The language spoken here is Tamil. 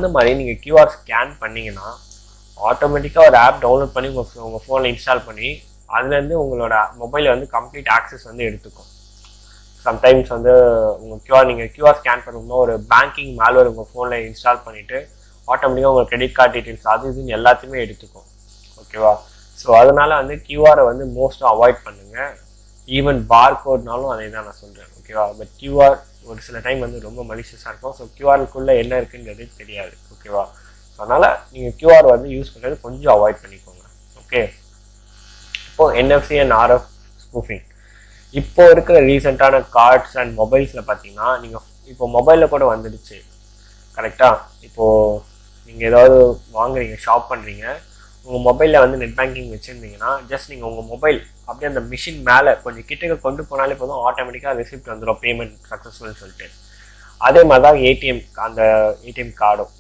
இந்த மாதிரி நீங்கள் கியூஆர் ஸ்கேன் பண்ணிங்கன்னா ஆட்டோமேட்டிக்காக ஒரு ஆப் டவுன்லோட் பண்ணி உங்கள் ஃபோனில் இன்ஸ்டால் பண்ணி அதுலேருந்து உங்களோட மொபைலில் வந்து கம்ப்ளீட் ஆக்சஸ் வந்து எடுத்துக்கும். சம்டைம்ஸ் வந்து நீங்கள் கியூஆர் ஸ்கேன் பண்ணணும்னா ஒரு பேங்கிங் மேல்வேர் உங்கள் ஃபோனில் இன்ஸ்டால் பண்ணிவிட்டு ஆட்டோமேட்டிக்காக உங்கள் கிரெடிட் கார்டு டீட்டெயில்ஸ் அது இதுன்னு எல்லாத்தையுமே எடுத்துக்கும். ஓகேவா? ஸோ அதனால வந்து கியூஆரை வந்து மோஸ்ட்டாக அவாய்ட் பண்ணுங்கள். ஈவன் பார் கோட்னாலும் அதே தான் நான் சொல்கிறேன். ஓகேவா? பட் கியூஆர் ஒரு சில டைம் வந்து ரொம்ப மலிஷியஸாக இருக்கும். ஸோ கியூஆருக்குள்ளே என்ன இருக்குங்கிறது தெரியாது. ஓகேவா? ஸோ அதனால் நீங்கள் கியூஆர் வந்து யூஸ் பண்ணுறது கொஞ்சம் அவாய்ட் பண்ணிக்கோங்க. ஓகே, இப்போது NFC அண்ட் RF ஸ்பூஃபிங் இப்போ இருக்கிற ரீசெண்டான கார்ட்ஸ் அண்ட் மொபைல்ஸில் பார்த்தீங்கன்னா நீங்கள் இப்போ மொபைலில் கூட வந்துடுச்சு. கரெக்டாக? இப்போது நீங்கள் ஏதாவது வாங்குறீங்க, ஷாப் பண்ணுறீங்க, உங்கள் மொபைலில் வந்து நெட் பேங்கிங் வச்சுருந்தீங்கன்னா ஜஸ்ட் நீங்கள் உங்கள் மொபைல் அப்படியே அந்த மிஷின் மேலே கொஞ்சம் கிட்டக்க கொண்டு போனாலே போதும், ஆட்டோமேட்டிக்காக ரெசிப்ட் வந்துடும் பேமெண்ட் சக்ஸஸ்ஃபுல்னு சொல்லிட்டு. அதே மாதிரி தான் அந்த ஏடிஎம் கார்டும்.